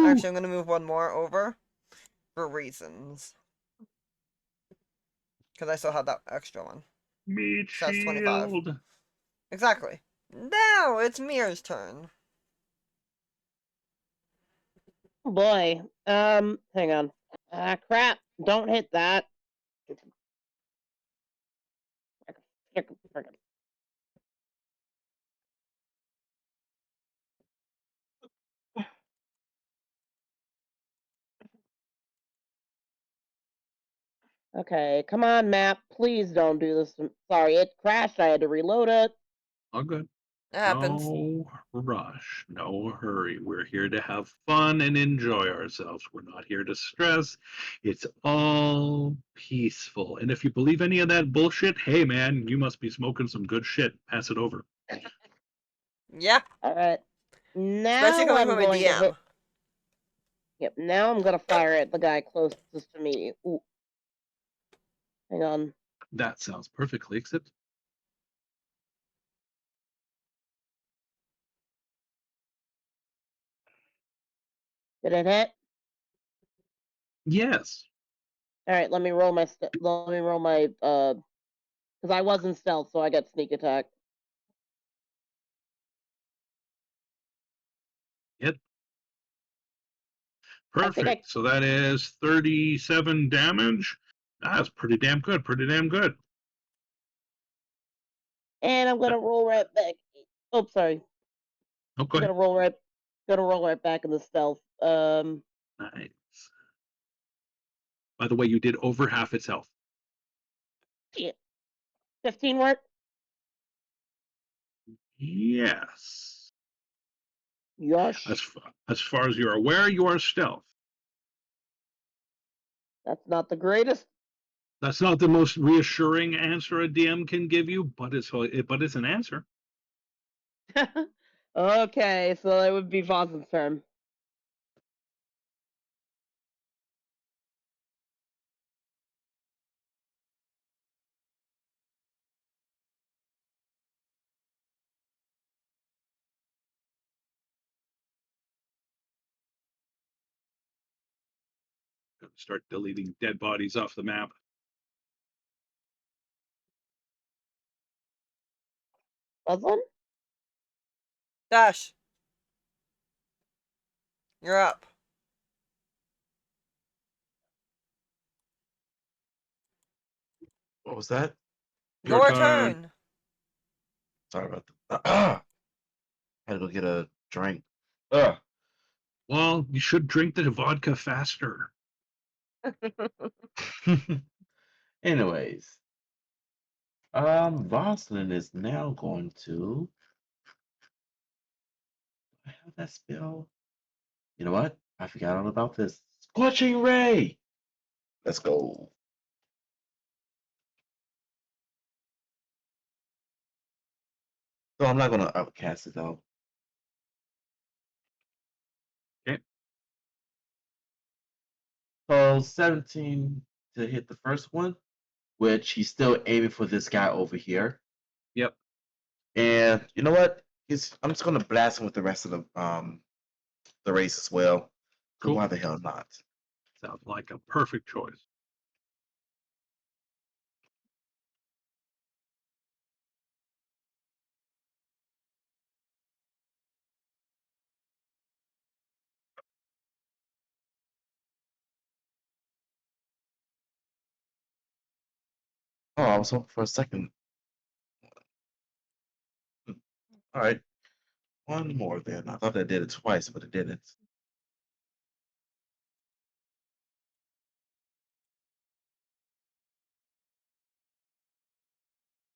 Actually, I'm going to move one more over for reasons. Because I still had that extra one. Meat So that's 25. shield. Exactly. Now it's Mir's turn. Oh boy. Hang on. Ah, crap. Don't hit that. Okay, come on, map. Please don't do this. Sorry, it crashed. I had to reload it. All good. It happens. No rush, no hurry. We're here to have fun and enjoy ourselves. We're not here to stress. It's all peaceful. And if you believe any of that bullshit, hey man, you must be smoking some good shit. Pass it over. Yeah. Alright. Now Especially coming I'm from a going to DM. hit. Yep, now I'm gonna fire at the guy closest to me. Ooh. Hang on. That sounds perfectly acceptable. Did it hit? Yes. Alright, let me roll my because I was in stealth, so I got sneak attack. Yep. Perfect. So that is 37 damage. That's pretty damn good. Pretty damn good. And I'm gonna roll right back. Oh, sorry. Okay. I'm gonna roll right back in the stealth. Nice. By the way, you did over half its health. Yeah. 15 work? Yes. Yosh. As far as you're aware, you are stealth. That's not the greatest. That's not the most reassuring answer a DM can give you, but it's an answer. Okay, so that would be Vos's turn. Start deleting dead bodies off the map. Voslin? Dash. You're up. What was that? Your turn. Sorry about that. Had to go get a drink. Ugh. Well, you should drink the vodka faster. Anyways, Voslin is now going to have that spell. You know what? I forgot all about this. Scorching Ray. Let's go. So I'm not gonna upcast it though. Okay. So 17 to hit the first one, which he's still aiming for this guy over here. Yep. And you know what? I'm just gonna blast him with the rest of the race as well. So Cool. why the hell not? Sounds like a perfect choice. Oh, I was hoping for a second. All right. One more then. I thought I did it twice, but it didn't.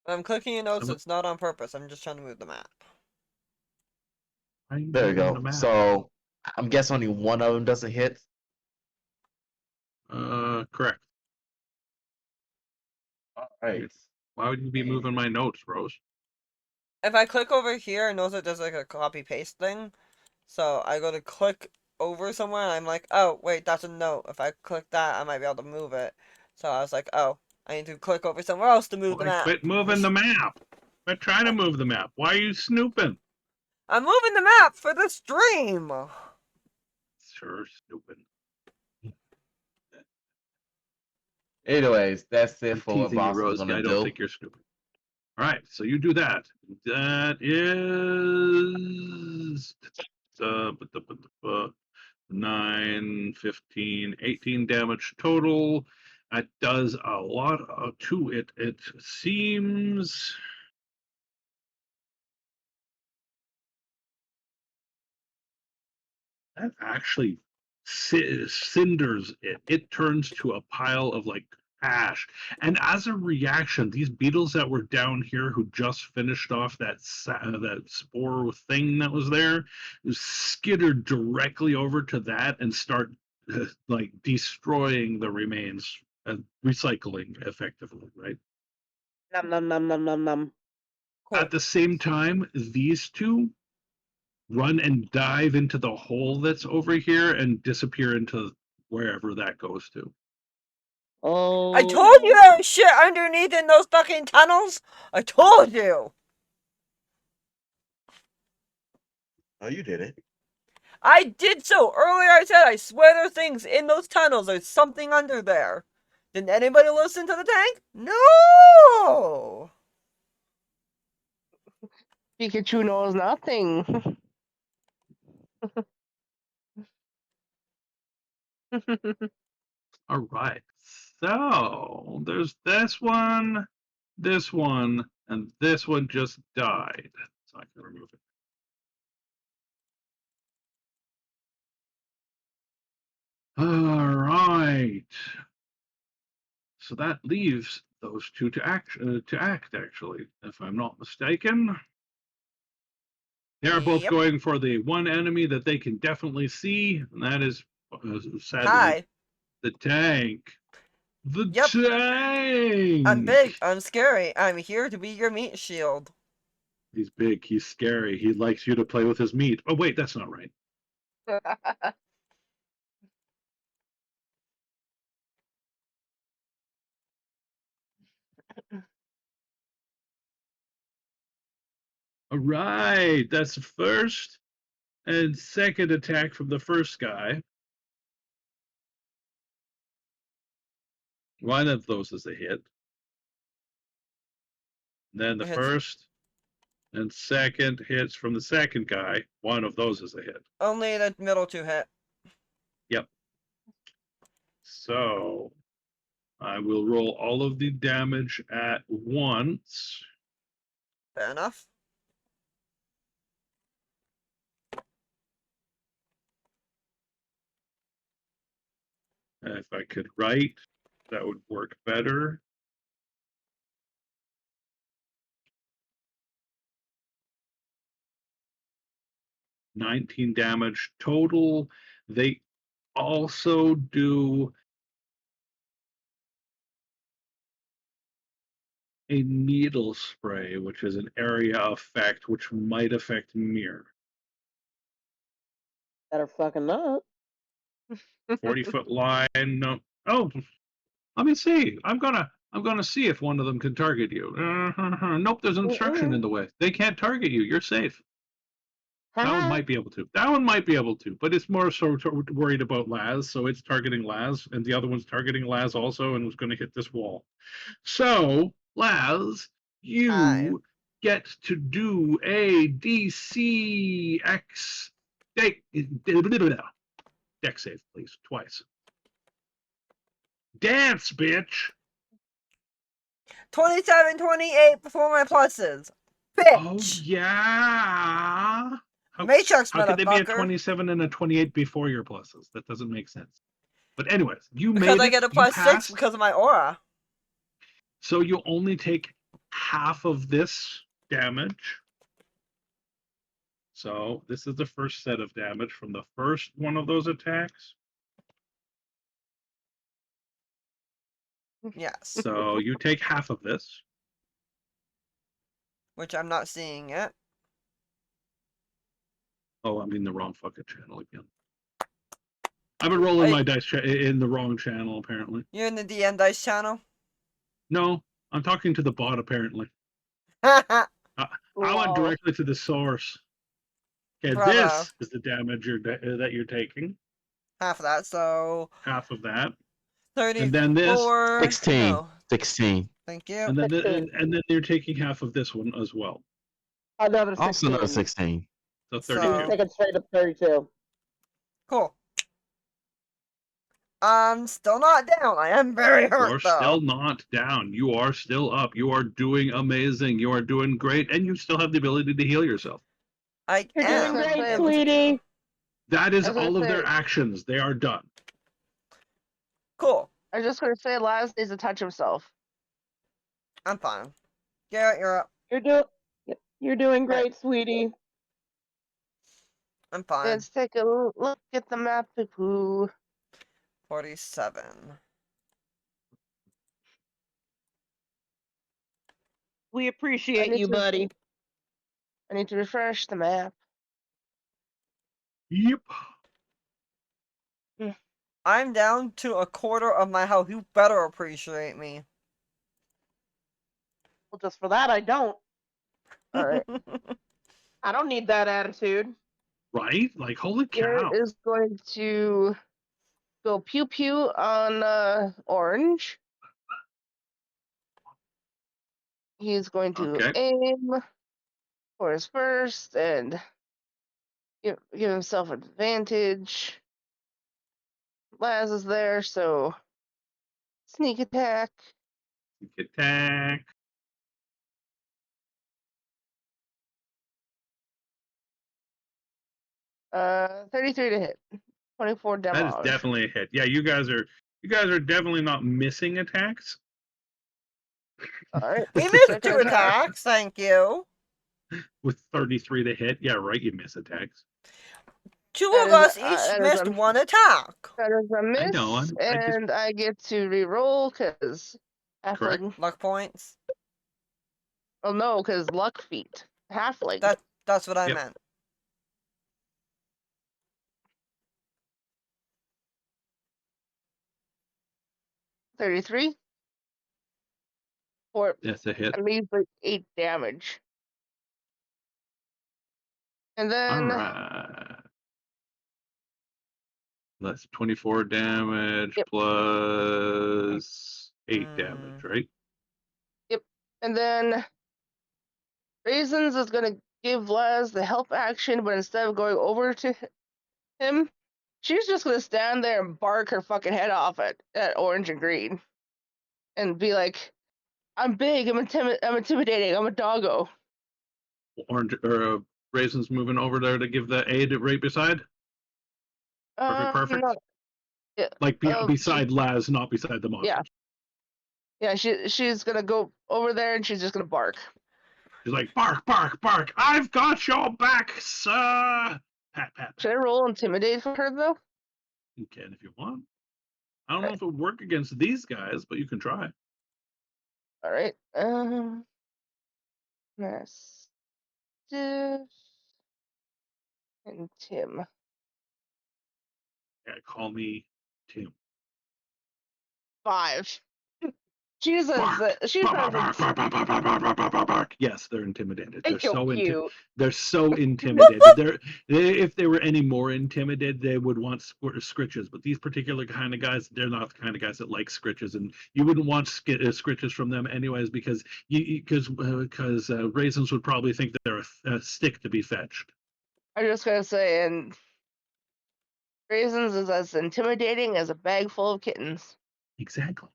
I'm clicking your notes. It's not on purpose. I'm just trying to move the map. There we go. So I'm guessing only one of them doesn't hit. Correct. All right. Why would you be moving my notes, Rose? If I click over here, it knows it does like a copy paste thing. So I go to click over somewhere and I'm like, oh, wait, that's a note. If I click that, I might be able to move it. So I was like, oh, I need to click over somewhere else to move the map. Quit moving the map. Quit trying to move the map. Why are you snooping? I'm moving the map for the stream. Sure, stupid. Anyways, that's it I'm for what teasing you, boss is Rosie. gonna I don't do. think you're stupid. All right, so you do that. That is 9, 15, 18 damage total. That does a lot to it. It seems. That actually cinders it. It turns to a pile of like ash. And as a reaction, these beetles that were down here who just finished off that spore thing that was there, skitter directly over to that and start like destroying the remains, recycling effectively, right? Nom nom nom nom nom nom. Cool. At the same time, these two run and dive into the hole that's over here and disappear into wherever that goes to. Oh. I told you there was shit underneath in those fucking tunnels. I told you. Oh, you did it. I did so. Earlier I said I swear there's things in those tunnels. There's something under there. Didn't anybody listen to the tank? No. Pikachu knows nothing. All right. So there's this one, and this one just died. So I can remove it. All right. So that leaves those two to act. Actually, if I'm not mistaken. They're both Yep. going for the one enemy that they can definitely see, and that is sadly Hi. the tank. The Yep. tank. I'm big. I'm scary. I'm here to be your meat shield. He's big. He's scary. He likes you to play with his meat. Oh wait, that's not right. All right, that's the first and second attack from the first guy. One of those is a hit. Then the It hits first and second hits from the second guy. One of those is a hit. only the middle two hit. Yep. So I will roll all of the damage at once. Fair enough. If I could write, that would work better. $19 damage total. They also do a needle spray, which is an area effect which might affect Mir. Better fucking not. 40-foot line. No. Oh, let me see. I'm gonna see if one of them can target you. Nope, there's an obstruction in the way. They can't target you. You're safe. That one might be able to. That one might be able to, but it's more so worried about Laz, so it's targeting Laz, and the other one's targeting Laz also, and was going to hit this wall. So, Laz, you Hi. get to do a DC X deck save, please, twice. Dance, bitch! 27, 28 before my pluses. Oh Bitch. yeah. Matrix, How could they be a motherfucker. 27 and a 28 before your pluses? That doesn't make sense. But anyways, you Because made I it. get a You +6 passed. because of my aura. So you only take half of this damage. So this is the first set of damage from the first one of those attacks. Yes. So you take half of this. Which I'm not seeing yet. Oh, I'm in the wrong fucking channel again. I've been rolling my dice in the wrong channel, apparently. You're in the DM Dice channel? No, I'm talking to the bot, apparently. Haha. I went directly to the source. Okay, Bravo. this is the damage that you're taking. half of that, so half of that, and then this, 34. 16. No, 16. thank you. and then 16. and then you're taking half of this one as well. Another Also another 16. 16. So So he's 32. taking straight up 32. Cool. I'm still not down. I am very hurt You're though. still not down. You are still up. You are doing amazing. You are doing great, and you still have the ability to heal yourself. I You're am doing great, able to do. sweetie. That is I was gonna all of their say, actions. They are done. Cool. I was just gonna say, Laz needs to touch himself. I'm fine. Garrett, you're up. You're doing great, sweetie. I'm fine. Let's take a look at the map, poo. 47. We I appreciate need you, to, buddy. I need to refresh the map. Yep. I'm down to a quarter of my health. You better appreciate me. Well, just for that, I don't. All right, I don't need that attitude. Right? Like, holy Garrett cow. is going to go pew pew on orange. He's going to Okay. aim for his first and give himself an advantage. Laz is there, so sneak attack. Attack. 33 to hit. 24 That is damage. definitely a hit. Yeah, you guys are definitely not missing attacks All right. We missed Second 2 attack. attacks, thank you. with 33 to hit. Yeah, right. You miss attacks. 2 That of is us a- each that is missed a- 1 attack. That is a I know. miss, I just and I get to re-roll because correct. halfling. Luck points. Oh no, because luck feat. Halfling. That's what I Yep. meant. $33 for That's a hit. at least like 8 damage. And All then right. That's 24 damage Yep. plus 8 damage, right? and then Raisins is gonna give Laz the help action, but instead of going over to him, she's just gonna stand there and bark her fucking head off at orange and green, and be like, "I'm big. I'm intimidating. I'm a doggo." Orange or Raisins moving over there to give the aid right beside. Perfect. Not, yeah, Like she, beside Laz, not beside the monster. yeah. She's gonna go over there and she's just gonna bark. She's like, bark, bark, bark. I've got your back, sir. Pat, pat, pat. Should I roll intimidate for her though? You can if you want. I don't know if it would work against these guys, but you can try. All right. Mastiff and Tim. Yeah, call me Tim. 5. Jesus, Bark. she's Bark, not. bark, bark, bark, bark, bark, bark, bark, bark, bark, bark. Yes, they're intimidated. They're You're so cute. they're so intimidated. If they were any more intimidated, they would want scritches. But these particular kind of guys, they're not the kind of guys that like scritches, and you wouldn't want scritches from them anyways, because raisins would probably think that they're a stick to be fetched. I'm just gonna say, and Raisins is as intimidating as a bag full of kittens. Exactly.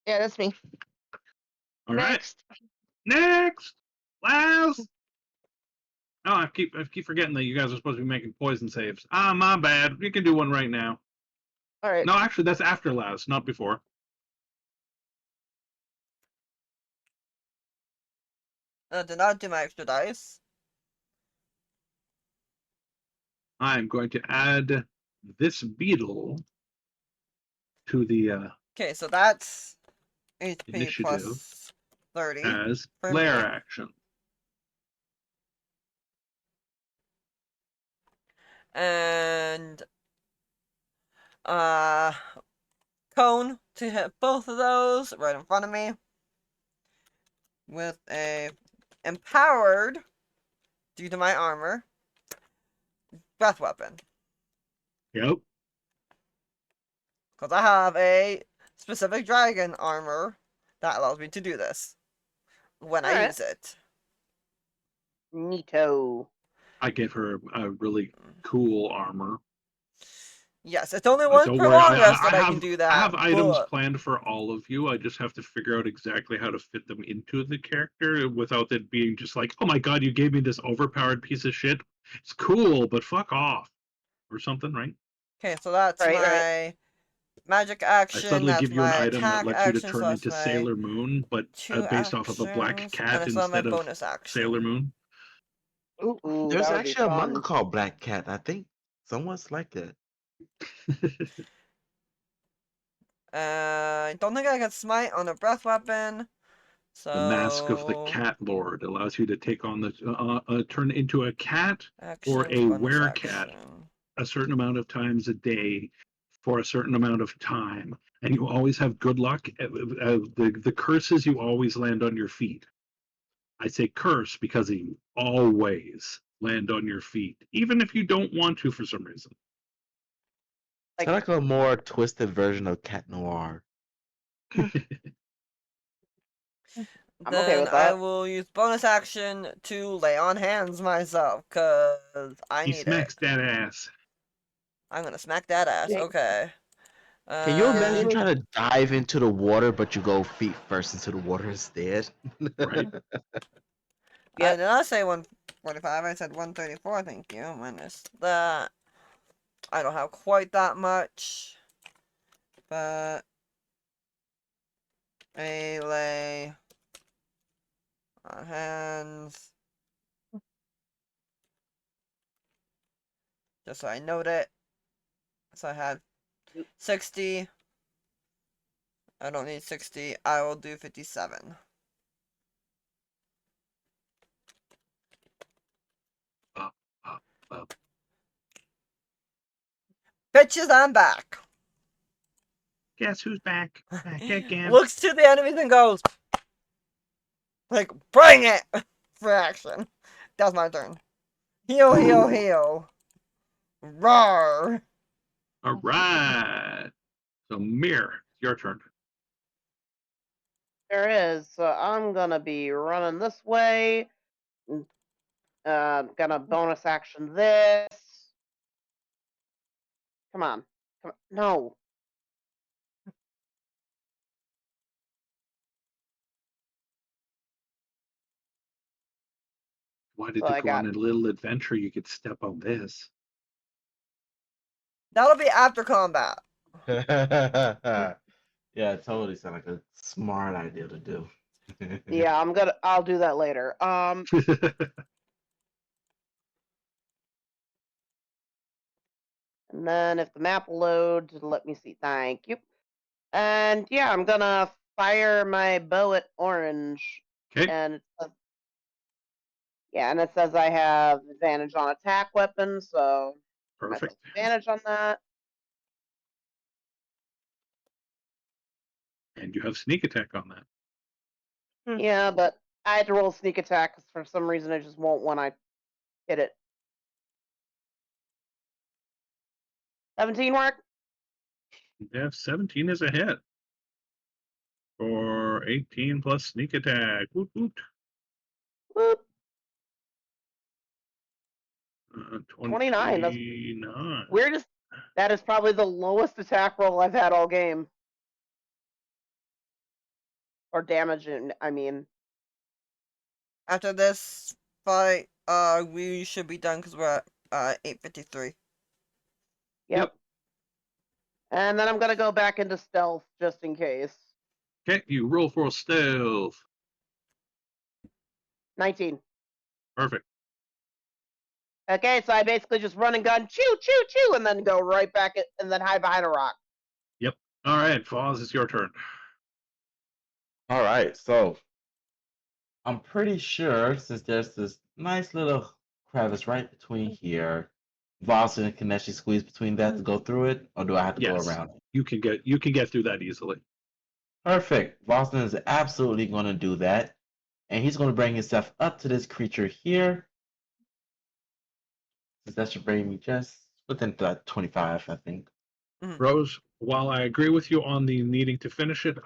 Yeah, that's me. All right. Next. Next. Last. Oh, I keep forgetting that you guys are supposed to be making poison saves. Ah, my bad. You can do one right now. All right. No, actually, that's after last, not before. Did not do my extra dice. I'm going to add this beetle to the Okay, so that's HP initiative plus 30 as for flare me. action. And cone to hit both of those right in front of me with a empowered due to my armor, breath weapon. Yep. Because I have a specific dragon armor that allows me to do this when I Alright. use it. Neato. I give her a really cool armor. Yes, it's only once Don't per worry, long rest that I can do I that. have items but planned for all of you. I just have to figure out exactly how to fit them into the character without it being just like, oh my god, you gave me this overpowered piece of shit. It's cool, but fuck off. Or something, right? Okay, so that's Right. my magic I action, suddenly that's give you an my item that attack lets you to action, so turn that's into my Sailor Moon, but 2 based off of a black actions, and cat it's not my instead of bonus Sailor action. Moon. Ooh, Ooh, there's that would be actually a manga fun. called Black Cat. I think someone's like that. I don't think I can smite on a breath weapon, The Mask of the so Cat Lord allows you to take on the turn into a cat or actions, a bonus werecat action. a certain amount of times a day for a certain amount of time, and you always have good luck. The curses you always land on your feet. I say curse because you always land on your feet, even if you don't want to for some reason. It's like a more twisted version of Cat Noir. I'm okay Then with I that. will use bonus action to lay on hands myself, cause I He need it. smacks that ass. I'm gonna smack that ass. Yeah. Okay. Can you imagine And trying to dive into the water, but you go feet first into the water instead? Right. I Yep. did not say 145. I said 134. Thank you. Minus that. I don't have quite that much, but I lay on hands. Just so I note it. So I had 60. I don't need 60. I will do 57. Uh, uh, uh. Bitches, I'm back. Guess who's back? Back again. Looks to the enemies and goes, like, bring it for action. That was my turn. Heal, heal, heal. Roar. All right. So, Mir, your turn. There is. So I'm gonna be running this way. Gonna bonus action this. Come on. Come on. No. Why So did you I go on got. a little adventure? You could step on this. That'll be after combat. Yeah, it totally sounds like a smart idea to do. Yeah, I'll do that later. And then if the map loads, let me see. Thank you. And yeah, I'm gonna fire my bow at orange. Okay, And and it says I have advantage on attack weapons, so I might perfect. have advantage on that. And you have sneak attack on that. Yeah, but I had to roll sneak attack because for some reason it just won't when I hit it. 17 work? You have 17 as a hit. For 18 plus sneak attack. Woot woot. Whoop. 29. That's 29. weirdest. That is probably the lowest attack roll I've had all game. Or damage, I mean. After this fight, we should be done because we're at 8:53. Yep. And then I'm gonna go back into stealth just in case. Okay, you roll for stealth. 19. Perfect. Okay, so I basically just run and gun, chew, chew, chew, and then go right back and then hide behind a rock. Yep. All right, Foz, it's your turn. All right, so I'm pretty sure since there's this nice little crevice right between here, Boston can actually squeeze between that to go through it, or do I have to go Yes, around it? you can get through that easily. Perfect. Boston is absolutely going to do that, and he's going to bring himself up to this creature here, That should bring me just within that 25, I think. Rose, while I agree with you on the needing to finish it,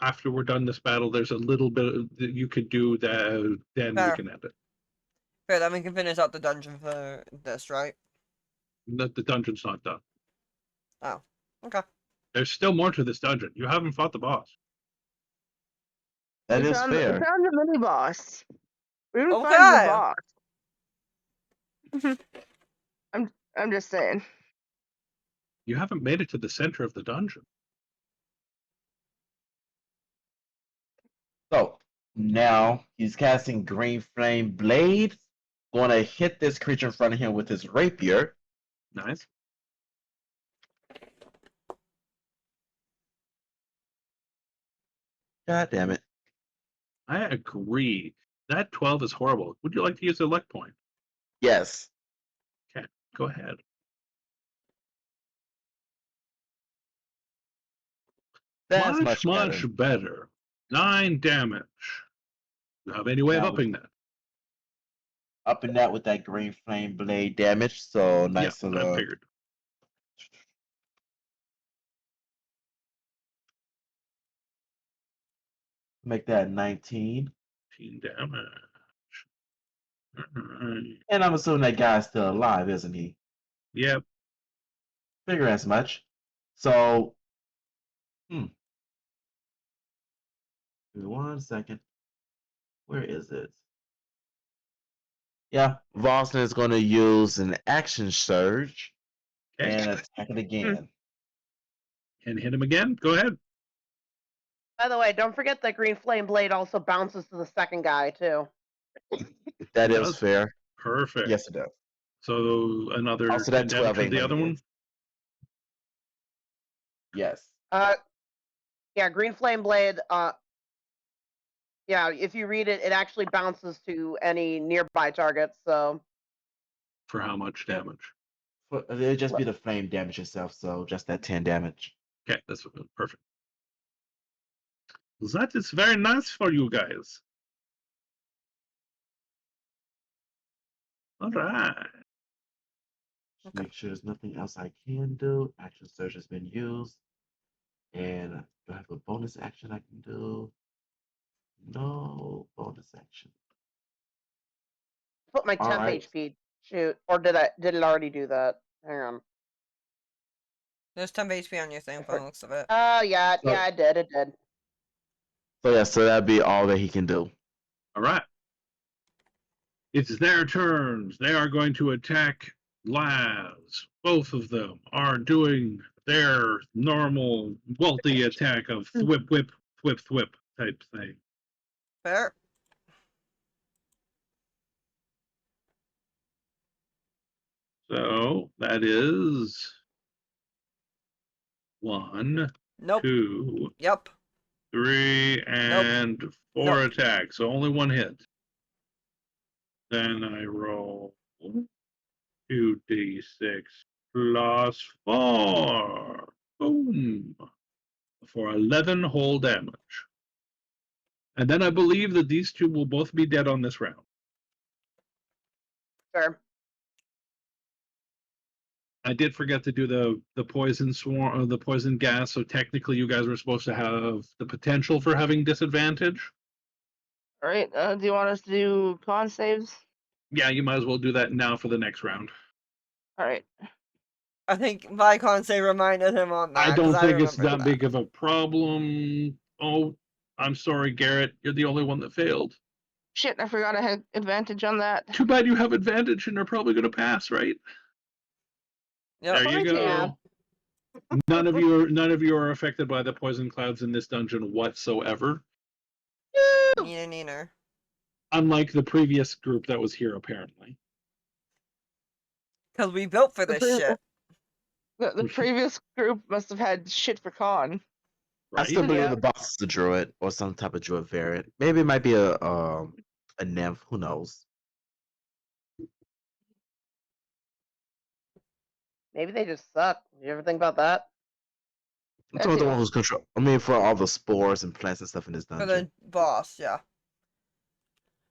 after we're done this battle, there's a little bit that you could do that. Then we Fair. can end it. Fair, then we can finish out the dungeon for this, right? The dungeon's not done. Oh, okay. There's still more to this dungeon. You haven't fought the boss. That we is found, fair. We found the mini boss. We didn't find the Okay. boss. I'm just saying. You haven't made it to the center of the dungeon. So now he's casting Green Flame Blade. Going to hit this creature in front of him with his rapier. Nice. God damn it. I agree. That 12 is horrible. Would you like to use a luck point? Yes. Okay, go ahead. That's much better. 9 damage. Do you have any way of Now upping that? Upping that with that Green Flame Blade damage. So nice Yeah, I little. figured. Make that 19. 15 damage. Alright. And I'm assuming that guy's still alive, isn't he? Yep. Figure as much. So, give me 1 second. Where is it? Yeah, Boston is going to use an action surge Okay. and attack it again. And hit him again. Go ahead. By the way, don't forget that Green Flame Blade also bounces to the second guy, too. That It is does? fair. Perfect. Yes, it does. So another Also, 10 that damage 12 from ain't the other one. limited. Yes. Yeah, Green Flame Blade, yeah, if you read it, it actually bounces to any nearby targets, so... For how much damage? It'll just be the flame damage itself, so just that 10 damage. Okay, that's perfect. That is very nice for you guys. All right. Just make sure there's nothing else I can do. Action surge has been used. And do I have a bonus action I can do? No bonus action. Put my All temp right. HP. Shoot. Or did it already do that? Hang on. There's 10 HP on your thing from the looks of it. Oh, yeah, yeah, it did. So yeah, so that'd be all that he can do. All right. It's their turns. They are going to attack Laz. Both of them are doing their normal wealthy attack of thwip, whip, thwip, thwip type thing. Fair. So that is 1, Nope. 2, Yep. 3, and 4 Nope. attacks. So only 1 hit. Then I roll 2d6 plus 4. Boom. For 11 whole damage. And then I believe that these two will both be dead on this round. Sure. I did forget to do the poison swarm or the poison gas, so technically you guys were supposed to have the potential for having disadvantage. All right. Do you want us to do con saves? Yeah, you might as well do that now for the next round. All right. I think Visconsay reminded him on that. I don't 'cause think it's remembered that big of a problem. Oh, I'm sorry, Garrett. You're the only one that failed. Shit, I forgot I had advantage on that. Too bad you have advantage and they're probably going to pass, right? Yep. There you go. None of you are affected by the poison clouds in this dungeon whatsoever. Neener. Unlike the previous group that was here, apparently. Because we built for this shit. The previous group must have had shit for con. Right? I still believe Yeah. the boss is a druid or some type of druid variant. Maybe it might be a nymph. Who knows? Maybe they just suck. You ever think about that? I'm talking about the one who's control. I mean, for all the spores and plants and stuff in this For dungeon. the boss, yeah.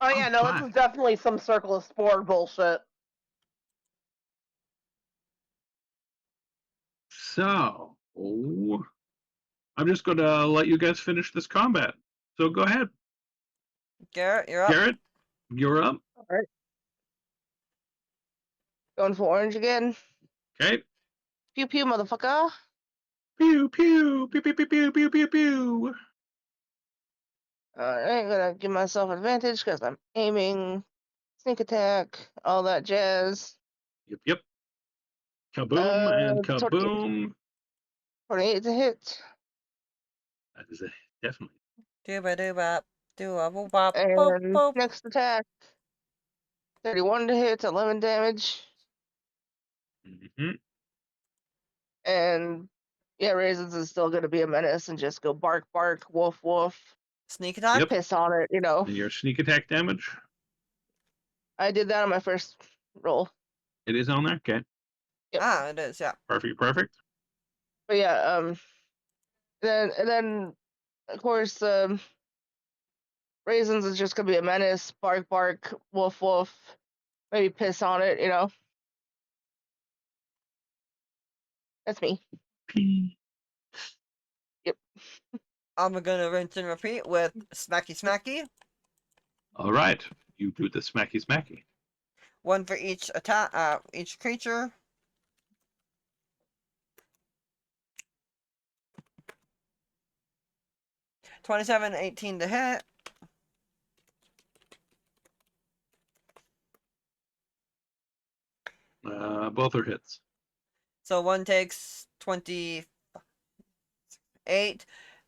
Oh, yeah, no, this is definitely some Circle of Spore bullshit. So, I'm just going to let you guys finish this combat. So go ahead. Garrett, you're up. Garrett, you're up. All right. Going for orange again. Okay. Pew pew, motherfucker. Pew, pew, pew, pew, pew, pew, pew, pew, pew. Alright, gonna give myself advantage because I'm aiming, sneak attack, all that jazz. Yep, yep. Kaboom and 28, kaboom. 28 to hit. That is a definitely. Dooba doobop. Dooba boop boop And boop. next attack, 31 to hit, 11 damage. Mm-hmm. And yeah, Raisins is still gonna be a menace and just go bark, bark, woof, woof. Sneak attack? Yep. Piss on it, you know. And your sneak attack damage. I did that on my first roll. It is on there. Okay. Yep. Ah, it is, yeah. Perfect. Perfect. But yeah, then of course, Raisins is just gonna be a menace, bark, bark, woof, woof. Maybe piss on it, you know. That's me. P. Yep. I'm gonna rinse and repeat with smacky smacky. All right. You do the smacky smacky. One for each attack, each creature. $27, 18 to hit. Both are hits. So one takes 28,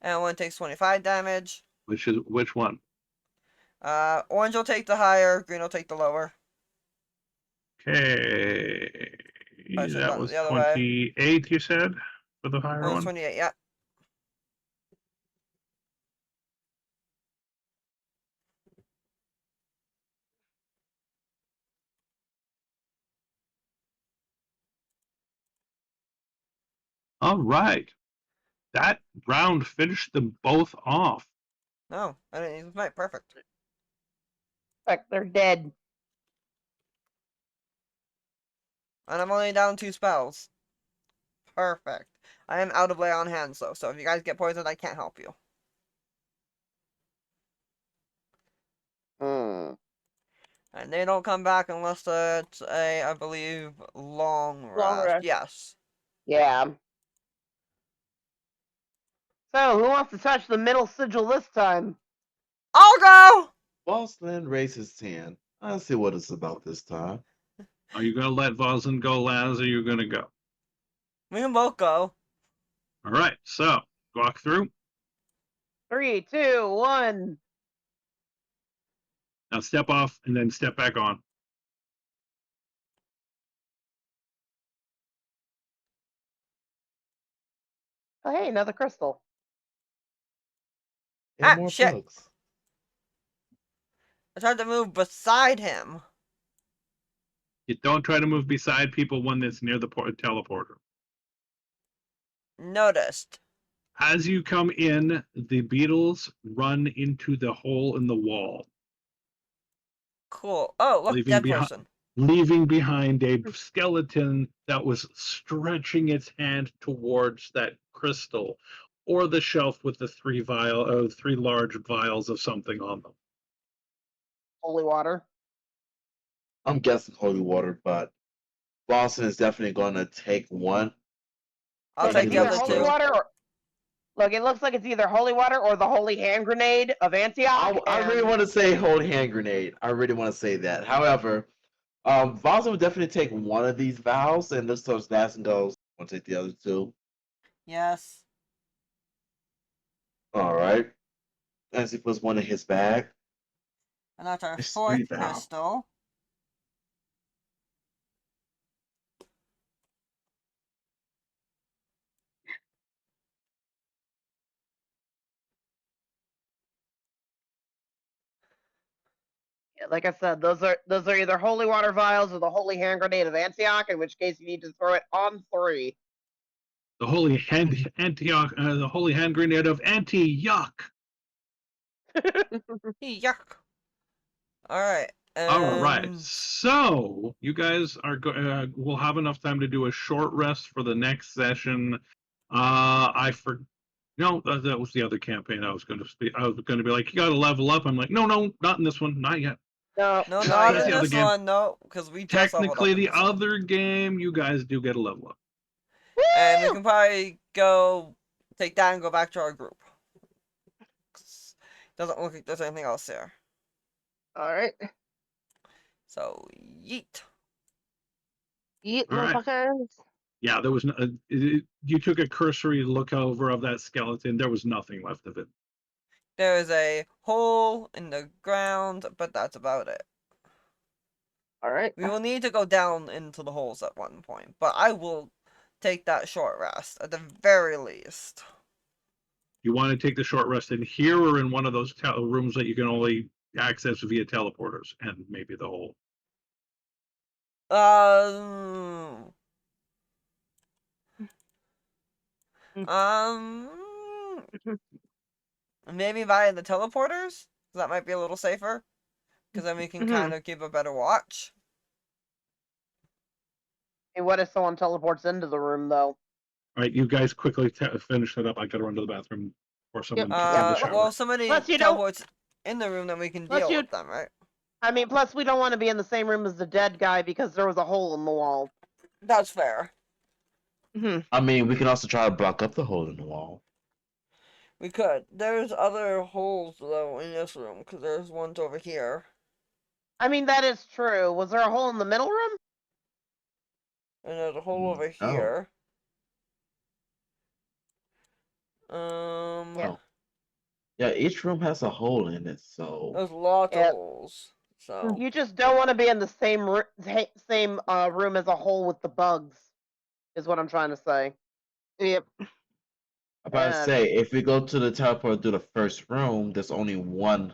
and one takes 25 damage. Which one? Orange will take the higher, green will take the lower. Okay. I should've That done it was the other way. 28, you said, for the higher It was one? 28, yeah. All right. That round finished them both off. No, I didn't use my perfect. Fuck, they're dead. And I'm only down 2 spells. Perfect. I am out of lay on hands though, so if you guys get poisoned, I can't help you. Hmm. And they don't come back unless it's a, I believe, long Long rest. rest. Yes. Yeah. So, who wants to touch the middle sigil this time? I'll go! Boston raises his hand. I'll see what it's about this time. Are you going to let Voslin go, Laz, or are you going to go? We can both go. All right. So, walk through. 3, 2, 1. Now step off and then step back on. Oh, hey, another crystal. And Ah, more shit. bugs. I tried to move beside him. You don't try to move beside people when it's near the teleporter. Noticed. As you come in, the beetles run into the hole in the wall, Cool. Oh, look, leaving dead behind person. leaving behind a skeleton that was stretching its hand towards that crystal or the shelf with the three large vials of something on them. Holy water. I'm guessing holy water, but Boston is definitely going to take one. I'll Look, take it's the either other holy two. water or... Look, it looks like it's either holy water or the holy hand grenade of Antioch. I really want to say holy hand grenade. I really want to say that. However, Boston would definitely take one of these vials, and this starts last and goes. Want to take the other two? Yes. All right. As he puts one in his bag. And that's our It's 3 fourth vials. crystal. Yeah, like I said, those are either holy water vials or the holy hand grenade of Antioch, in which case you need to throw it on 3. The holy the holy hand grenade of anti-yuck. Yuck. Alright. All right. And So you guys will have enough time to do a short rest for the next session. I for No, that was the other campaign I was going to speak. I was going to be like, you got to level up. I'm like, no, not in this one, not yet. No, no, not not That's in the yet. other this game. one, no, because we just leveled up Technically, in the this one. other game, you guys do get a level up. And we Woo! can probably go take that and go back to our group. Doesn't look like there's anything else there. All right. So, yeet. Eat, All right. motherfuckers. Yeah, there was no, you took a cursory look over of that skeleton. There was nothing left of it. There is a hole in the ground, but that's about it. All right. We will need to go down into the holes at one point, but I will take that short rest at the very least. You want to take the short rest in here or in one of those rooms that you can only access via teleporters and maybe the hole? Um, Mm. maybe via the teleporters? That might be a little safer. Because then we can kind of keep a better watch. Hey, what if someone teleports into the room, though? All right, you guys quickly finish that up. I got to run to the bathroom or someone Yep. in the Yep. shower. Well, if somebody Plus, you don't. teleports in the room, then we can Plus deal you- with them, right? I mean, plus we don't want to be in the same room as the dead guy because there was a hole in the wall. That's fair. I mean, we can also try to block up the hole in the wall. We could. There's other holes, though, in this room, because there's ones over here. I mean, that is true. Was there a hole in the middle room? And there's a hole over No. here. Yeah. Oh. Yeah, each room has a hole in it, so There's lots Yeah. of holes. So, You just don't want to be in the same room as a hole with the bugs, is what I'm trying to say. Yep. I'm about to And say, if we go to the teleport through the first room, there's only one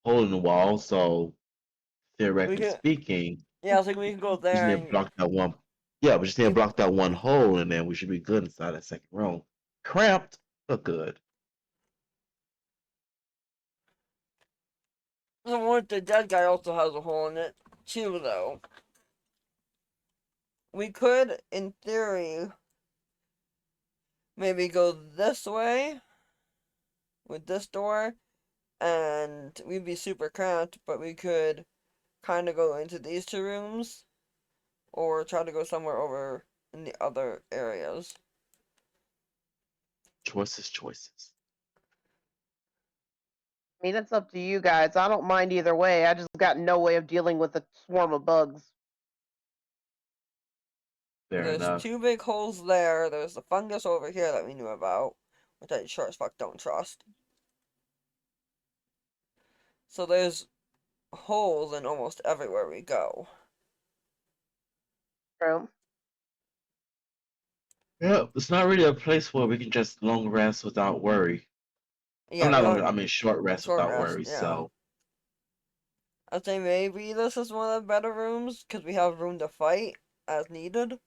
hole in the wall, so theoretically can- speaking, yeah, I think we can go we just there need to and... block that one. Yeah, we just need to We- block that one hole, and then we should be good inside that second room. Cramped, but good. The one with the dead guy also has a hole in it, too, though. We could, in theory, maybe go this way with this door, and we'd be super cramped, but we could kind of go into these two rooms, or try to go somewhere over in the other areas. Choices. I mean, it's up to you guys. I don't mind either way. I just got no way of dealing with a swarm of bugs. Fair There's enough. two big holes there. There's the fungus over here that we knew about, which I sure as fuck don't trust. So there's holes in almost everywhere we go. True. Yeah, it's not really a place where we can just long rest without worry. Yeah, I'm not we long. don't... I mean, short rest Short without rest, worry. yeah. So I'd say maybe this is one of the better rooms, because we have room to fight as needed.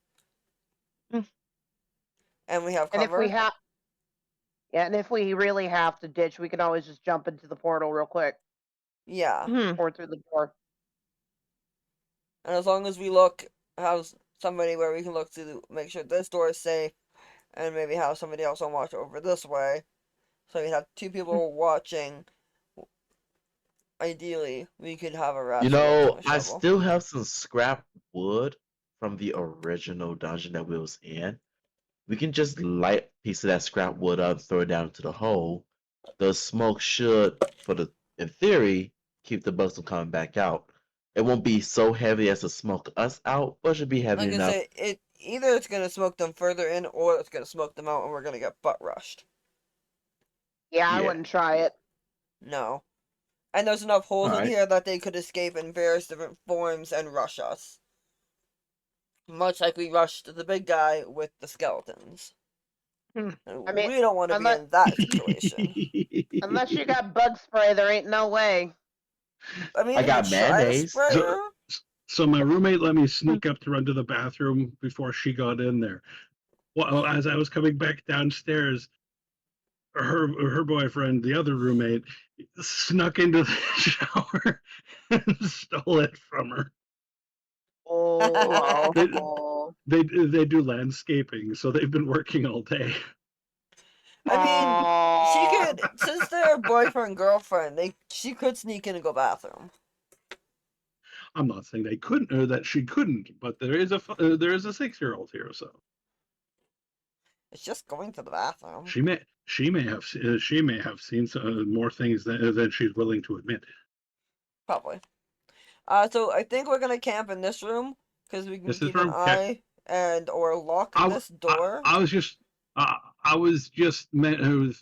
And we have And if cover. we have, yeah, and if we really have to ditch, we can always just jump into the portal real quick Yeah. or through the door. And as long as we have somebody where we can look to make sure this door is safe, and maybe have somebody else on watch over this way. So we have two people watching. Ideally, we could have a rat. you sword know, and a I shovel. still have some scrap wood from the original dungeon that we was in. We can just light a piece of that scrap wood up, throw it down into the hole. The smoke should, in theory, keep the bugs from coming back out. It won't be so heavy as to smoke us out, but it should be heavy Like I enough. say, either it's gonna smoke them further in, or it's gonna smoke them out, and we're gonna get butt rushed. Yeah, I Yeah. wouldn't try it. No. And there's enough holes in Alright. here that they could escape in various different forms and rush us. Much like we rushed the big guy with the skeletons. And I mean, we don't want to be in that situation. Unless you got bug spray, there ain't no way. I mean, I we got could try to mayonnaise. spray her. So my roommate let me sneak up to run to the bathroom before she got in there. Well, as I was coming back downstairs, her boyfriend, the other roommate, snuck into the shower and stole it from her. Oh. They, they do landscaping, so they've been working all day. I mean, she Aw. could, since they're boyfriend girlfriend, she could sneak in and go bathroom. I'm not saying they couldn't or that she couldn't, but there is a 6-year-old here, so It's just going to the bathroom. she may have seen more things than she's willing to admit. Probably. So I think we're gonna camp in this room because we can This is keep an room. Okay. eye or lock I, this door. I was just I was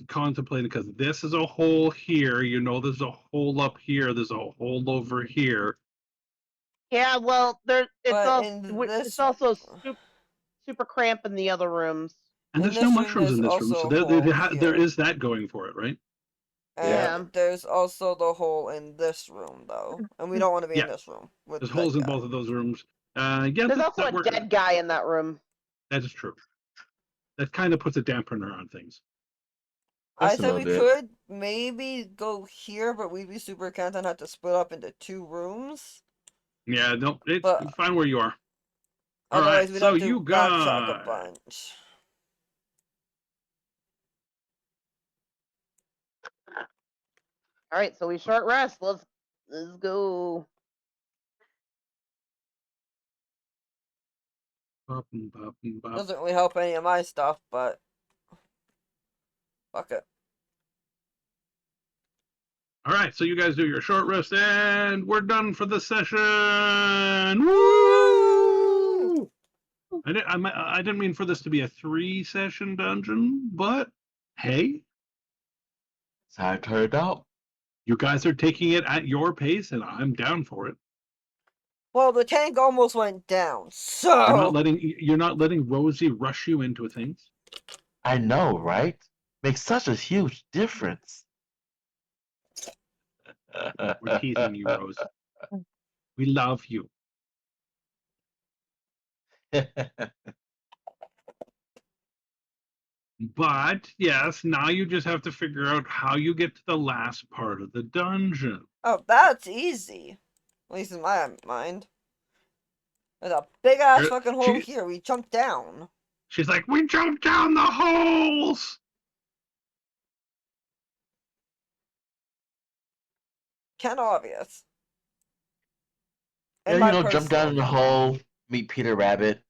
contemplating because this is a hole here. There's a hole up here. There's a hole over here. Yeah, well, But in it's this also super cramped in the other rooms. And In there's no this room, mushrooms there's in this room, so also a hole there here. is that going for it, right? And Yeah. there's also the hole in this room, though. And we don't want to be Yeah. in this room with There's that holes in guy. both of those rooms. Yeah, There's also that a works. dead guy in that room. That is true. That kind of puts a dampener on things. I Just a said little we bit. could maybe go here, but we'd be super content and have to split up into 2 rooms. Yeah, no, it's But fine where you are. All otherwise, right, we'd so have to you backtrack a got bunch. All right, so we short rest. Let's go. Doesn't really help any of my stuff, but fuck it. All right, so you guys do your short rest, and we're done for the session. Woo! I didn't mean for this to be a 3-session dungeon, but hey, That's how it turned out. you guys are taking it at your pace, and I'm down for it. Well, the tank almost went down, You're so not letting Rosie rush you into things. I know, right? Makes such a huge difference. We're teasing you, Rose. We love you. But yes, now you just have to figure out how you get to the last part of the dungeon. oh, that's easy. At least in my mind. There's a big ass fucking hole here. We jumped down. She's like, we jumped down the holes. Kinda obvious. Yeah, In my jump down personal in the opinion. hole, meet Peter Rabbit.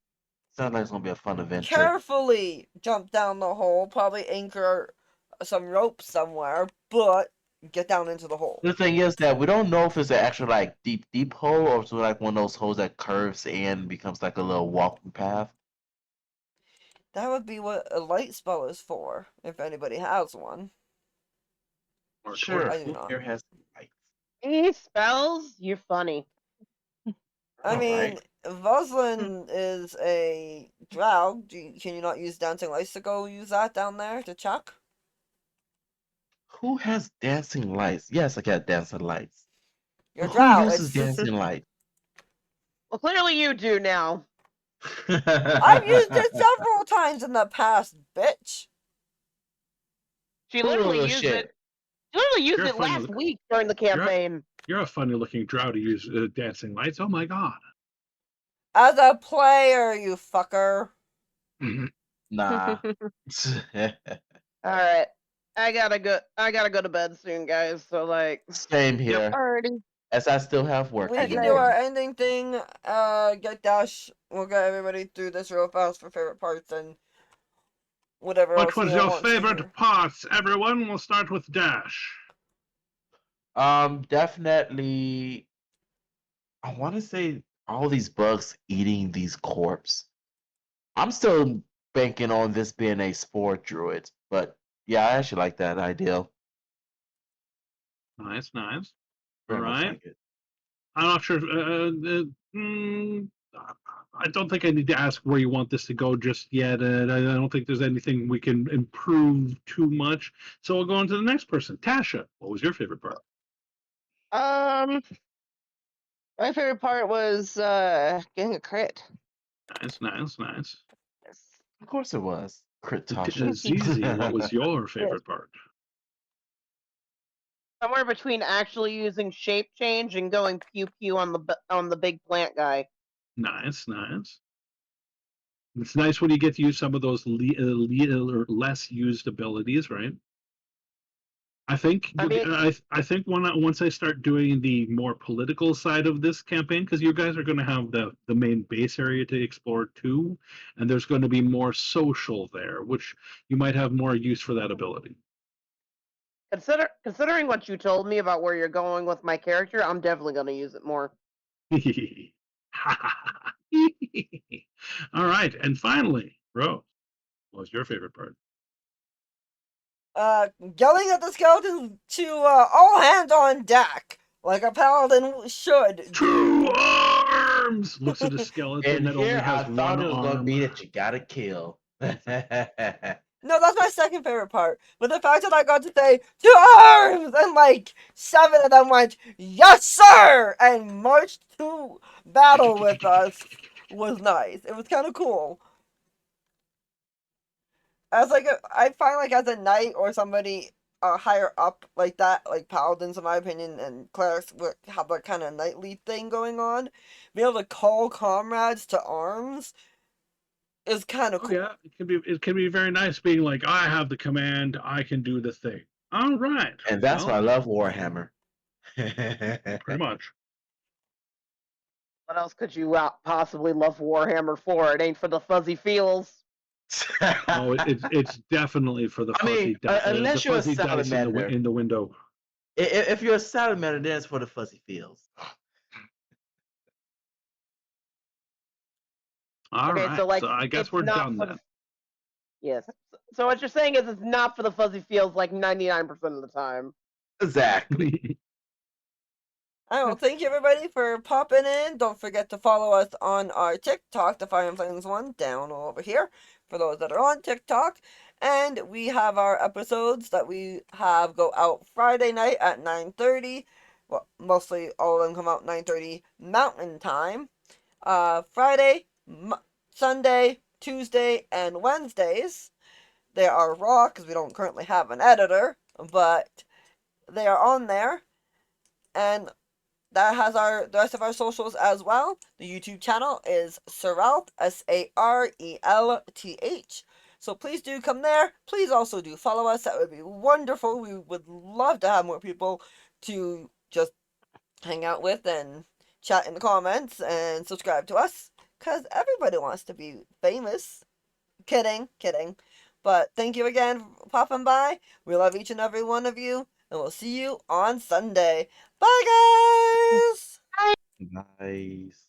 Sounds like it's gonna be a fun adventure. Carefully jump down the hole. Probably anchor some rope somewhere, but get down into the hole. The thing is that we don't know if it's an actual like deep hole or if it's like one of those holes that curves and becomes like a little walking path. That would be what a light spell is for, if anybody has one. Or Sure, I do who not. here has lights? Any spells? You're funny. I mean, Alright. Voslin is a drow. Can you not use dancing lights to go use that down there to check? Who has dancing lights? Yes, I got dancing lights. Your But who drow. uses It's dancing lights? Well, clearly you do now. I've used it several times in the past, bitch. She literally Oh, used shit. it. She literally used You're it funny last looking. week during the campaign. You're a funny looking drow to use dancing lights. Oh my god. As a player, you fucker. Nah. All right, I gotta go. I gotta go to bed soon, guys. So Same here. Alrighty. As I still have work We to can do. do our ending thing. Get Dash. We'll get everybody through this real fast for favorite parts and whatever What else was Neo your wants to hear. favorite parts, everyone? We'll start with Dash. Definitely. I want to say all these bugs eating these corpse. I'm still banking on this being a spore druid, but yeah, I actually like that idea. Nice. All Very much right. like it. I'm not sure. I don't think I need to ask where you want this to go just yet. I don't think there's anything we can improve too much. So we'll go on to the next person. Tasha, what was your favorite part? My favorite part was getting a crit. Nice. Yes. Of course it was. Cryptosha. Zizi, what was your favorite part? Somewhere between actually using shape change and going pew pew on the big plant guy. Nice, nice. It's nice when you get to use some of those or less used abilities, right? I think I mean, I think once I start doing the more political side of this campaign, because you guys are going to have the main base area to explore too, and there's going to be more social there, which you might have more use for that ability. considering what you told me about where you're going with my character, I'm definitely going to use it more. All right, and finally, Rose, what was your favorite part? Yelling at the skeletons to all hands on deck, like a paladin should Two do. arms! Looks at a skeleton And that only here I has thought one it was gonna arm. be that you gotta kill. No, that's my second favorite part. But the fact that I got to say, "To arms!" and like 7 of them went, "Yes, sir!" and marched to battle with us was nice. It was kind of cool. As like, I find like as a knight or somebody higher up like that, like paladins in my opinion, and clerics would have that kind of knightly thing going on. Being able to call comrades to arms is kind of Oh cool. yeah, it can be very nice being like, I have the command, I can do the thing. All right. And that's why I Well, love Warhammer. pretty much. What else could you possibly love Warhammer for? It ain't for the fuzzy feels. Oh, it's definitely for the I mean, fuzzy the unless you're a fuzzy dice salamander. in the window. If you're a salamander, then it's for the fuzzy feels. All Okay, right. so like So I guess it's we're not done for then. the yes. So what you're saying is it's not for the fuzzy feels like 99% of the time. Exactly. Well, thank you everybody for popping in. Don't forget to follow us on our TikTok, the Fire and Flames one, down over here, for those that are on TikTok. And we have our episodes that we have go out Friday night at 9:30. Well, mostly all of them come out 9:30 Mountain Time. Friday, Sunday, Tuesday, and Wednesdays. They are raw because we don't currently have an editor, but they are on there. And that has the rest of our socials as well. The YouTube channel is Sarelth, Sarelth. So please do come there. Please also do follow us. That would be wonderful. We would love to have more people to just hang out with and chat in the comments and subscribe to us. Because everybody wants to be famous. Kidding, kidding. But thank you again for popping by. We love each and every one of you. And we'll see you on Sunday. Bye, guys! Nice.